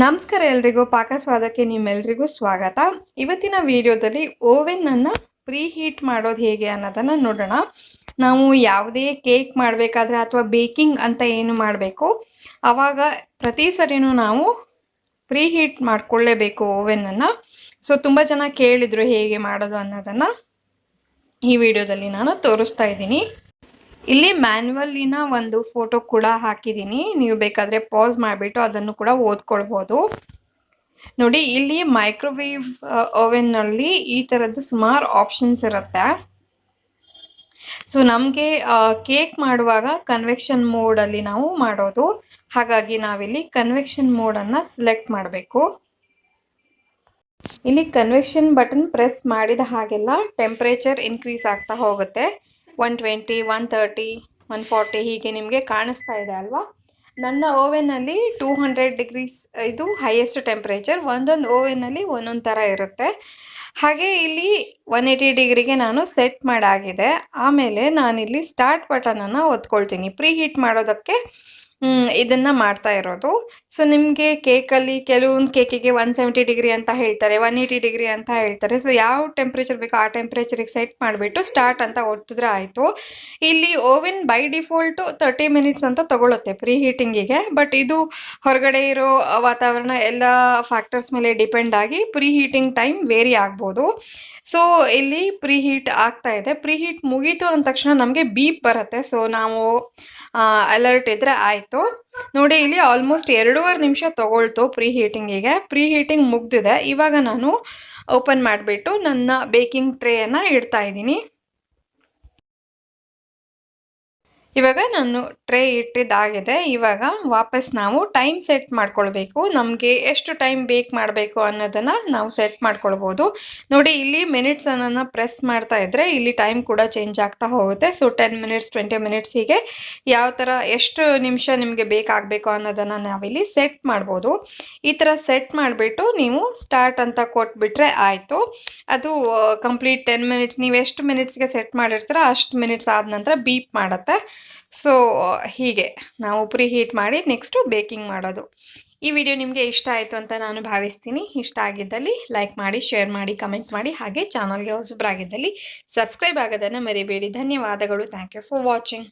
ನಮಸ್ಕಾರ ಎಲ್ರಿಗೂ ಪಾಕಸ್ವಾದಕ್ಕೆ ನಿಮ್ಮೆಲ್ರಿಗೂ ಸ್ವಾಗತ. ಇವತ್ತಿನ ವಿಡಿಯೋದಲ್ಲಿ ಓವೆನನ್ನು ಪ್ರೀ ಹೀಟ್ ಮಾಡೋದು ಹೇಗೆ ಅನ್ನೋದನ್ನು ನೋಡೋಣ. ನಾವು ಯಾವುದೇ ಕೇಕ್ ಮಾಡಬೇಕಾದ್ರೆ ಅಥವಾ ಬೇಕಿಂಗ್ ಅಂತ ಏನು ಮಾಡಬೇಕು ಆವಾಗ ಪ್ರತಿ ಸರಿನೂ ನಾವು ಪ್ರೀ ಹೀಟ್ ಮಾಡಿಕೊಳ್ಳೇಬೇಕು ಓವೆನನ್ನು. ಸೊ ತುಂಬ ಜನ ಕೇಳಿದರು ಹೇಗೆ ಮಾಡೋದು ಅನ್ನೋದನ್ನು ಈ ವಿಡಿಯೋದಲ್ಲಿ ನಾನು ತೋರಿಸ್ತಾ ಇದ್ದೀನಿ. ಇಲ್ಲಿ ಮ್ಯಾನ್ಯುವಲ್ಲಿನ ಒಂದು ಫೋಟೋ ಕೂಡ ಹಾಕಿದ್ದೀನಿ, ನೀವು ಬೇಕಾದರೆ ಪಾಸ್ ಮಾಡಿಬಿಟ್ಟು ಅದನ್ನು ಕೂಡ ಓದ್ಕೊಳ್ಬೋದು. ನೋಡಿ, ಇಲ್ಲಿ ಮೈಕ್ರೋವೇವ್ ಓವೆನ್ನಲ್ಲಿ ಈ ಥರದ್ದು ಸುಮಾರು ಆಪ್ಷನ್ಸ್ ಇರುತ್ತೆ. ಸೊ ನಮಗೆ ಕೇಕ್ ಮಾಡುವಾಗ ಕನ್ವೆಕ್ಷನ್ ಮೋಡಲ್ಲಿ ನಾವು ಮಾಡೋದು, ಹಾಗಾಗಿ ನಾವಿಲ್ಲಿ ಕನ್ವೆಕ್ಷನ್ ಮೋಡನ್ನು ಸೆಲೆಕ್ಟ್ ಮಾಡಬೇಕು. ಇಲ್ಲಿ ಕನ್ವೆಕ್ಷನ್ ಬಟನ್ ಪ್ರೆಸ್ ಮಾಡಿದ ಹಾಗೆಲ್ಲ ಟೆಂಪ್ರೇಚರ್ ಇನ್ಕ್ರೀಸ್ ಆಗ್ತಾ ಹೋಗುತ್ತೆ. 120, 130, 140 ಹೀಗೆ ನಿಮಗೆ ಕಾಣಿಸ್ತಾ ಇದೆ ಅಲ್ವಾ. ನನ್ನ ಓವೆನಲ್ಲಿ 200 ಡಿಗ್ರೀಸ್ ಇದು ಹೈಯೆಸ್ಟ್ ಟೆಂಪ್ರೇಚರ್. ಒಂದೊಂದು ಓವೆನಲ್ಲಿ ಒಂದೊಂದು ಥರ ಇರುತ್ತೆ. ಹಾಗೆ ಇಲ್ಲಿ 180 ಡಿಗ್ರಿಗೆ ನಾನು ಸೆಟ್ ಮಾಡಾಗಿದೆ. ಆಮೇಲೆ ನಾನಿಲ್ಲಿ ಸ್ಟಾರ್ಟ್ ಬಟನನ್ನು ಒತ್ಕೊಳ್ತೀನಿ. ಪ್ರೀ ಹೀಟ್ ಮಾಡೋದಕ್ಕೆ ಇದನ್ನು ಮಾಡ್ತಾ ಇರೋದು. ಸೊ ನಿಮಗೆ ಕೇಕಲ್ಲಿ ಕೆಲವೊಂದು ಕೇಕಿಗೆ 170 ಡಿಗ್ರಿ ಅಂತ ಹೇಳ್ತಾರೆ, 180 ಡಿಗ್ರಿ ಅಂತ ಹೇಳ್ತಾರೆ. ಸೊ ಯಾವ ಟೆಂಪ್ರೇಚರ್ ಬೇಕೋ ಆ ಟೆಂಪ್ರೇಚರಿಗೆ ಸೆಟ್ ಮಾಡಿಬಿಟ್ಟು ಸ್ಟಾರ್ಟ್ ಅಂತ ಒತ್ತಿದ್ರೆ ಆಯಿತು. ಇಲ್ಲಿ ಓವೆನ್ ಬೈ ಡಿಫಾಲ್ಟು 30 ಮಿನಿಟ್ಸ್ ಅಂತ ತಗೊಳುತ್ತೆ ಪ್ರೀ ಹೀಟಿಂಗಿಗೆ. ಬಟ್ ಇದು ಹೊರಗಡೆ ಇರೋ ವಾತಾವರಣ ಎಲ್ಲ ಫ್ಯಾಕ್ಟರ್ಸ್ ಮೇಲೆ ಡಿಪೆಂಡ್ ಆಗಿ ಪ್ರೀ ಹೀಟಿಂಗ್ ಟೈಮ್ ವೇರಿ ಆಗ್ಬೋದು. ಸೊ ಇಲ್ಲಿ ಪ್ರೀ ಹೀಟ್ ಆಗ್ತಾ ಇದೆ. ಪ್ರೀ ಹೀಟ್ ಮುಗೀತು ಅಂದ ತಕ್ಷಣ ನಮಗೆ ಬೀಪ್ ಬರುತ್ತೆ. ಸೊ ನಾವು ಅಲರ್ಟ್ ಇದ್ರೆ ಆಯಿತು. ನೋಡಿ, ಇಲ್ಲಿ ಆಲ್ಮೋಸ್ಟ್ 2.5 ನಿಮಿಷ ತಗೊಳ್ತು ಪ್ರೀ ಹೀಟಿಂಗಿಗೆ. ಪ್ರೀ ಹೀಟಿಂಗ್ ಮುಗ್ದಿದೆ. ಇವಾಗ ನಾನು ಓಪನ್ ಮಾಡಿಬಿಟ್ಟು ನನ್ನ ಬೇಕಿಂಗ್ ಟ್ರೇಯನ್ನು ಇಡ್ತಾ ಇದ್ದೀನಿ. ಇವಾಗ ನಾನು ಟ್ರೇ ಇಟ್ಟಿದ್ದಾಗಿದೆ. ಇವಾಗ ವಾಪಸ್ ನಾವು ಟೈಮ್ ಸೆಟ್ ಮಾಡ್ಕೊಳ್ಬೇಕು. ನಮಗೆ ಎಷ್ಟು ಟೈಮ್ ಬೇಕ್ ಮಾಡಬೇಕು ಅನ್ನೋದನ್ನು ನಾವು ಸೆಟ್ ಮಾಡ್ಕೊಳ್ಬೋದು. ನೋಡಿ, ಇಲ್ಲಿ ಮಿನಿಟ್ಸ್ ಅನ್ನೋದನ್ನ ಪ್ರೆಸ್ ಮಾಡ್ತಾ ಇದ್ದರೆ ಇಲ್ಲಿ ಟೈಮ್ ಕೂಡ ಚೇಂಜ್ ಆಗ್ತಾ ಹೋಗುತ್ತೆ. ಸೊ 10 ಮಿನಿಟ್ಸ್, 20 ಮಿನಿಟ್ಸ್ ಹೀಗೆ ಯಾವ ಥರ ಎಷ್ಟು ನಿಮಿಷ ನಿಮಗೆ ಬೇಕಾಗಬೇಕು ಅನ್ನೋದನ್ನು ನಾವಿಲ್ಲಿ ಸೆಟ್ ಮಾಡ್ಬೋದು. ಈ ಥರ ಸೆಟ್ ಮಾಡಿಬಿಟ್ಟು ನೀವು ಸ್ಟಾರ್ಟ್ ಅಂತ ಕೊಟ್ಬಿಟ್ರೆ ಆಯಿತು. ಅದು ಕಂಪ್ಲೀಟ್ 10 ಮಿನಿಟ್ಸ್, ನೀವು ಎಷ್ಟು ಮಿನಿಟ್ಸ್ಗೆ ಸೆಟ್ ಮಾಡಿರ್ತೀರ ಅಷ್ಟು ಮಿನಿಟ್ಸ್ ಆದ ನಂತರ ಬೀಪ್ ಮಾಡುತ್ತೆ. ಸೊ ಹೀಗೆ ನಾವು ಪ್ರೀ ಹೀಟ್ ಮಾಡಿ ನೆಕ್ಸ್ಟು ಬೇಕಿಂಗ್ ಮಾಡೋದು. ಈ ವಿಡಿಯೋ ನಿಮಗೆ ಇಷ್ಟ ಆಯಿತು ಅಂತ ನಾನು ಭಾವಿಸ್ತೀನಿ. ಇಷ್ಟ ಆಗಿದ್ದಲ್ಲಿ ಲೈಕ್ ಮಾಡಿ, ಶೇರ್ ಮಾಡಿ, ಕಮೆಂಟ್ ಮಾಡಿ. ಹಾಗೆ ಚಾನಲ್ಗೆ ಹೊಸಬರಾಗಿದ್ದಲ್ಲಿ ಸಬ್ಸ್ಕ್ರೈಬ್ ಆಗೋದನ್ನು ಮರಿಬೇಡಿ. ಧನ್ಯವಾದಗಳು. Thank you for watching.